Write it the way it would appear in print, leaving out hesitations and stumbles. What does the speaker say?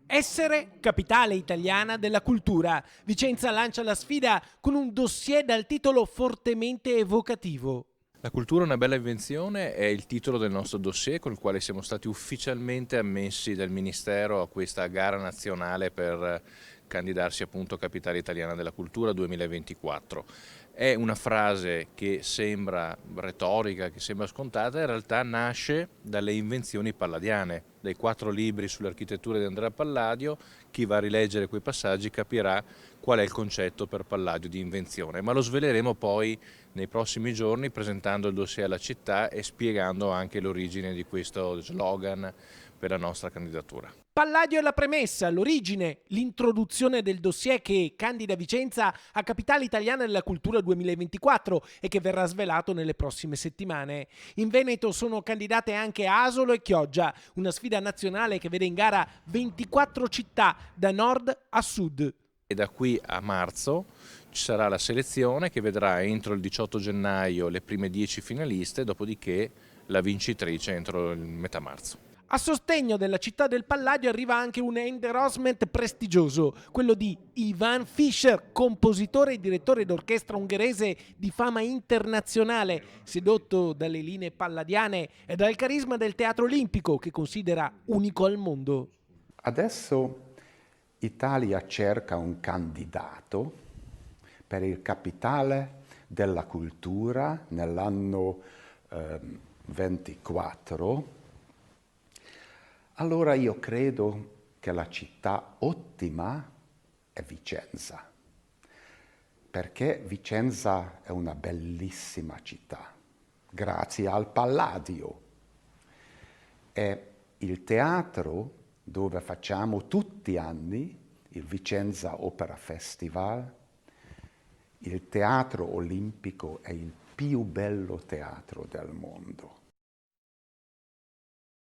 Essere capitale italiana della cultura. Vicenza lancia la sfida con un dossier dal titolo fortemente evocativo. La cultura è una bella invenzione è il titolo del nostro dossier con il quale siamo stati ufficialmente ammessi dal Ministero a questa gara nazionale per candidarsi appunto Capitale Italiana della Cultura 2024. È una frase che sembra retorica, che sembra scontata, in realtà nasce dalle invenzioni palladiane, dai 4 libri sull'architettura di Andrea Palladio. Chi va a rileggere quei passaggi capirà qual è il concetto per Palladio di invenzione, ma lo sveleremo poi nei prossimi giorni presentando il dossier alla città e spiegando anche l'origine di questo slogan per la nostra candidatura. Palladio è la premessa, l'origine, l'introduzione del dossier che candida Vicenza a Capitale Italiana della Cultura 2024 e che verrà svelato nelle prossime settimane. In Veneto sono candidate anche Asolo e Chioggia, una sfida nazionale che vede in gara 24 città da nord a sud. E da qui a marzo ci sarà la selezione che vedrà entro il 18 gennaio le prime 10 finaliste, dopodiché la vincitrice entro il metà marzo. A sostegno della città del Palladio arriva anche un endorsement prestigioso, quello di Ivan Fischer, compositore e direttore d'orchestra ungherese di fama internazionale, sedotto dalle linee palladiane e dal carisma del teatro olimpico che considera unico al mondo. Adesso Italia cerca un candidato per il Capitale della Cultura nell'anno 24. Allora io credo che la città ottima è Vicenza, perché Vicenza è una bellissima città, grazie al Palladio. È il teatro dove facciamo tutti gli anni il Vicenza Opera Festival. Il teatro olimpico è il più bello teatro del mondo.